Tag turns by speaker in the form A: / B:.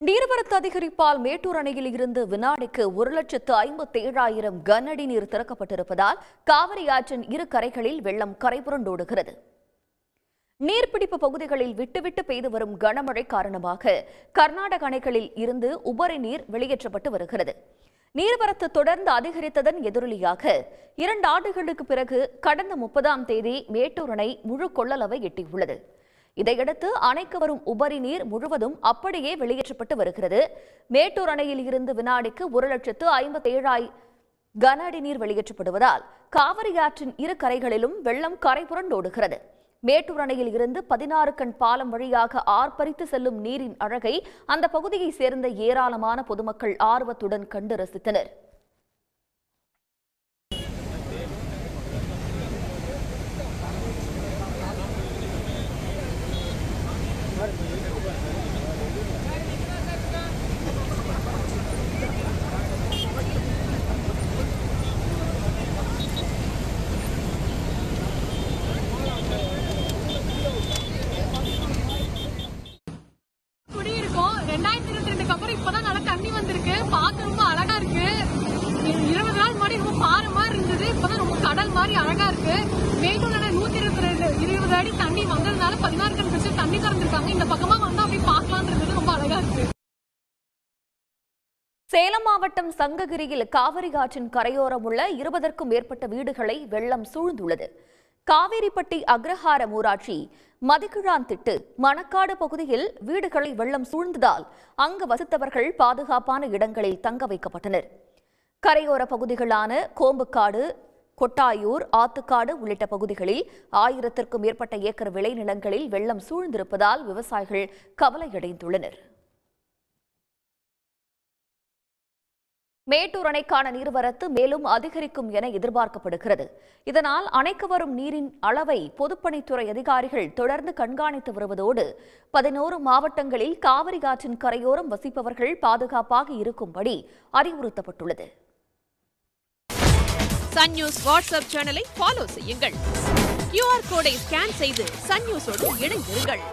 A: நீர்வரத்து அதிகரிப்பால் மேட்டூர் அணையில் இருந்து வினாடிக்கு 1,57,000 கன அடி நீர் திறக்கப்பட்டிருப்பதால் காவிரி ஆற்றின் இரு கரைகளில் வெள்ளம் கரைபுரண்டோடுகிறது. நீர்பிடிப்பு பகுதிகளில் விட்டுவிட்டு பெய்து வரும் கனமழை காரணமாக கர்நாடக அணைகளில் இருந்து உபரி நீர் வெளியேற்றப்பட்டு வருகிறது. நீர்வரத்து தொடர்ந்து அதிகரித்ததன் எதிரொலியாக 2 ஆண்டுகளுக்கு பிறகு கடந்த 30ஆம் தேதி மேட்டூர் அணை முழு கொள்ளளவை எட்டியுள்ளது. இதையடுத்து அணைக்கு வரும் உபரி நீர் முழுவதும் அப்படியே வெளியேற்றப்பட்டு வருகிறது. மேட்டூர் அணையில் இருந்து வினாடிக்கு 1,57,000 கன அடி நீர் வெளியேற்றப்படுவதால் காவிரி ஆற்றின் இரு கரைகளிலும் வெள்ளம் கரைபுரண்டோடுகிறது. மேட்டூர் அணையில் இருந்து 16 கண் பாலம் வழியாக ஆர்ப்பரித்து செல்லும் நீரின் அழகை அந்த பகுதியை சேர்ந்த ஏராளமான பொதுமக்கள் ஆர்வத்துடன் கண்டு ரசித்தனர்.
B: இப்பதான் நல்லா தண்ணி வந்திருக்கு. பார்க்க ரொம்ப அழகா இருக்கு. 20 நாள் முன்னாடி ரொம்ப பாறை மாதிரி இருந்தது. இப்பதான் ரொம்ப கடல் மாதிரி அழகா இருக்கு. மேட்டூர்ல 120 அடி தண்ணி வந்ததுனால 16 கண் பிடிச்சு தண்ணி திறந்திருக்காங்க. இந்த பக்கமா வந்து அப்படி பார்க்கலாம்னு இருந்தது. ரொம்ப அழகா இருக்கு.
A: சேலம் மாவட்டம் சங்ககிரியில் காவிரி ஆற்றின் கரையோரம் உள்ள 20க்கும் மேற்பட்ட வீடுகளை வெள்ளம் சூழ்ந்துள்ளது. காவேரிப்பட்டி அக்ரஹாரம் ஊராட்சி மதிக்கிழாந்திட்டு மணக்காடு பகுதியில் வீடுகளை வெள்ளம் சூழ்ந்ததால் அங்கு வசித்தவர்கள் பாதுகாப்பான இடங்களில் தங்க வைக்கப்பட்டனர். கரையோர பகுதிகளான கோம்புக்காடு, கொட்டாயூர், ஆத்துக்காடு உள்ளிட்ட பகுதிகளில் 1000க்கும் மேற்பட்ட ஏக்கர் விளைநிலங்களில் வெள்ளம் சூழ்ந்திருப்பதால் விவசாயிகள் கவலையடைந்துள்ளனர். மேட்டூர் அணைக்கான நீர்வரத்து மேலும் அதிகரிக்கும் என எதிர்பார்க்கப்படுகிறது. இதனால் அணைக்கு வரும் நீரின் அளவை பொதுப்பணித்துறை அதிகாரிகள் தொடர்ந்து கண்காணித்து வருவதோடு 11 மாவட்டங்களில் காவிரி ஆற்றின் கரையோரம் வசிப்பவர்கள் பாதுகாப்பாக இருக்கும்படி அறிவுறுத்தப்பட்டுள்ளது.
C: சன் நியூஸ் வாட்ஸ்அப் சேனலை ஃபாலோ செய்யுங்கள். QR கோடை ஸ்கேன் செய்து சன் நியூஸோடு இணைந்திருங்கள்.